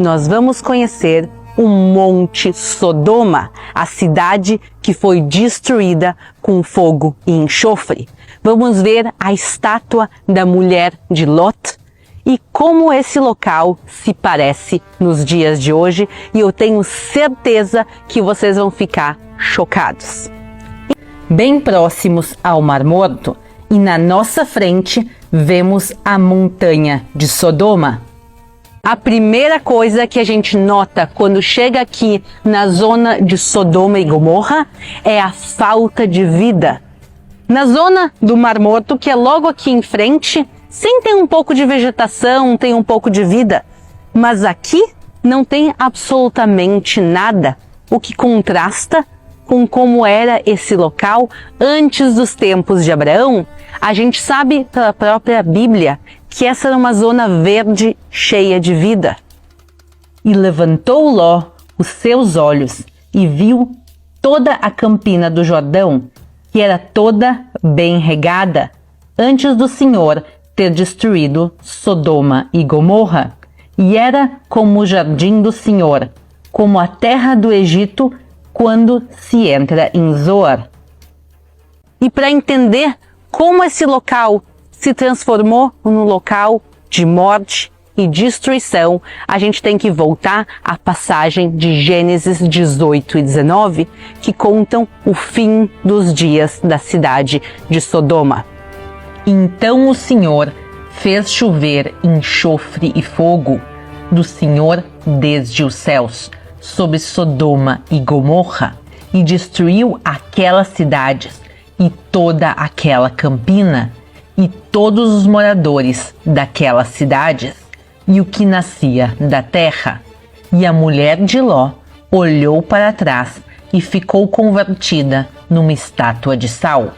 nós vamos conhecer o Monte Sodoma, a cidade que foi destruída com fogo e enxofre. Vamos ver a estátua da mulher de Lot e como esse local se parece nos dias de hoje, e eu tenho certeza que vocês vão ficar chocados. Bem próximos ao Mar Morto e na nossa frente vemos a montanha de Sodoma. A primeira coisa que a gente nota quando chega aqui na zona de Sodoma e Gomorra é a falta de vida. Na zona do Mar Morto, que é logo aqui em frente, sim, tem um pouco de vegetação, tem um pouco de vida, mas aqui não tem absolutamente nada, o que contrasta com como era esse local antes dos tempos de Abraão. A gente sabe pela própria Bíblia que essa era uma zona verde cheia de vida. E levantou Ló os seus olhos e viu toda a campina do Jordão, que era toda bem regada, antes do Senhor ter destruído Sodoma e Gomorra. E era como o jardim do Senhor, como a terra do Egito, quando se entra em Zoar. E para entender como esse local se transformou num local de morte e destruição, a gente tem que voltar à passagem de Gênesis 18 e 19, que contam o fim dos dias da cidade de Sodoma. Então o Senhor fez chover enxofre e fogo do Senhor desde os céus sobre Sodoma e Gomorra, e destruiu aquelas cidades e toda aquela campina, e todos os moradores daquelas cidades, e o que nascia da terra. E a mulher de Ló olhou para trás e ficou convertida numa estátua de sal.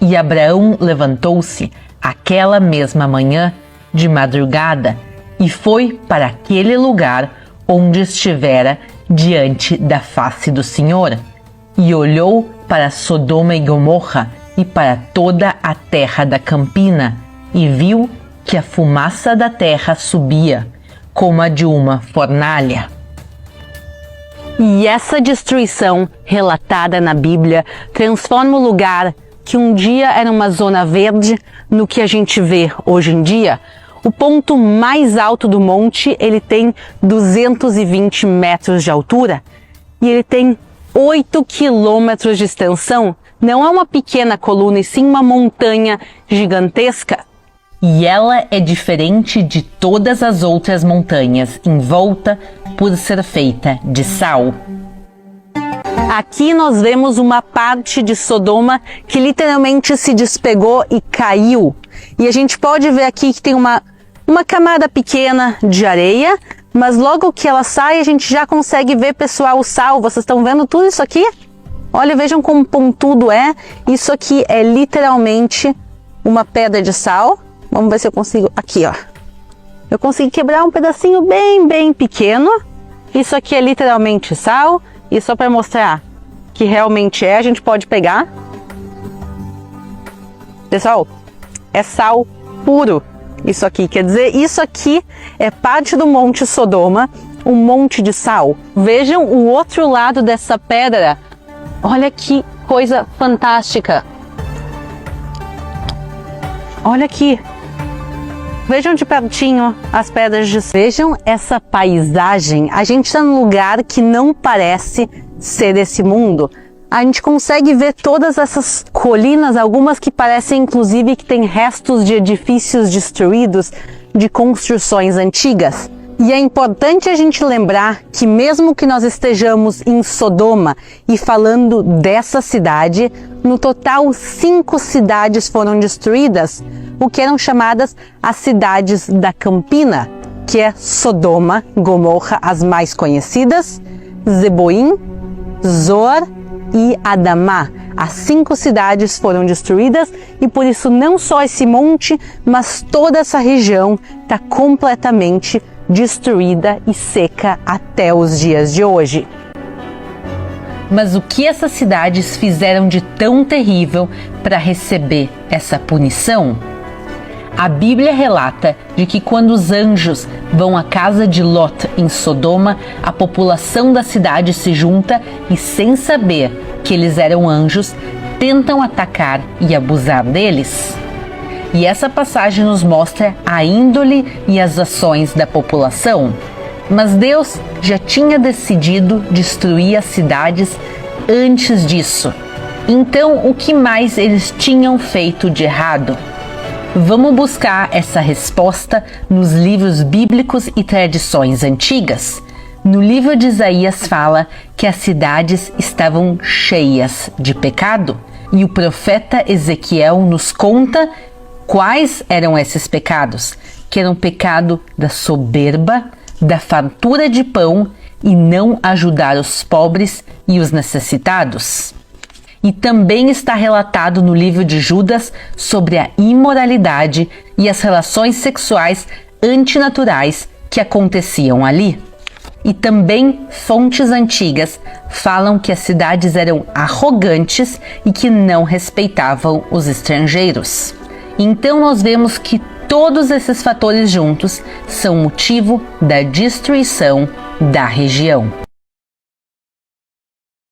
E Abraão levantou-se aquela mesma manhã de madrugada e foi para aquele lugar onde estivera diante da face do Senhor, e olhou para Sodoma e Gomorra e para toda a terra da campina, e viu que a fumaça da terra subia como a de uma fornalha. E essa destruição relatada na Bíblia transforma o lugar que um dia era uma zona verde no que a gente vê hoje em dia. O ponto mais alto do monte, ele tem 220 metros de altura e ele tem 8 quilômetros de extensão. Não é uma pequena coluna, e sim uma montanha gigantesca. E ela é diferente de todas as outras montanhas em volta por ser feita de sal. Aqui nós vemos uma parte de Sodoma que literalmente se despegou e caiu. E a gente pode ver aqui que tem uma camada pequena de areia, mas logo que ela sai a gente já consegue ver, pessoal, o sal. Vocês estão vendo tudo isso aqui? Olha, vejam como pontudo é. Isso aqui é literalmente uma pedra de sal. Vamos ver se eu consigo... Aqui, ó. Eu consegui quebrar um pedacinho bem pequeno. Isso aqui é literalmente sal. E só para mostrar que realmente é, a gente pode pegar. Pessoal, é sal puro. Isso aqui, quer dizer, isso aqui é parte do Monte Sodoma, um monte de sal. Vejam o outro lado dessa pedra. Olha que coisa fantástica. Olha aqui. Vejam de pertinho as pedras de... Vejam essa paisagem. A gente está num lugar que não parece ser desse mundo. A gente consegue ver todas essas colinas, algumas que parecem inclusive que tem restos de edifícios destruídos, de construções antigas. E é importante a gente lembrar que mesmo que nós estejamos em Sodoma e falando dessa cidade, no total 5 cidades foram destruídas, o que eram chamadas as cidades da Campina, que é Sodoma, Gomorra, as mais conhecidas, Zeboim, Zoar e Adamá. As 5 cidades foram destruídas e por isso não só esse monte, mas toda essa região está completamente destruída e seca até os dias de hoje. Mas o que essas cidades fizeram de tão terrível para receber essa punição? A Bíblia relata de que quando os anjos vão à casa de Lot em Sodoma, a população da cidade se junta e, sem saber que eles eram anjos, tentam atacar e abusar deles. E essa passagem nos mostra a índole e as ações da população. Mas Deus já tinha decidido destruir as cidades antes disso. Então, o que mais eles tinham feito de errado? Vamos buscar essa resposta nos livros bíblicos e tradições antigas. No livro de Isaías fala que as cidades estavam cheias de pecado, e o profeta Ezequiel nos conta quais eram esses pecados, que eram o pecado da soberba, da fartura de pão e não ajudar os pobres e os necessitados. E também está relatado no livro de Judas sobre a imoralidade e as relações sexuais antinaturais que aconteciam ali. E também fontes antigas falam que as cidades eram arrogantes e que não respeitavam os estrangeiros. Então nós vemos que todos esses fatores juntos são motivo da destruição da região.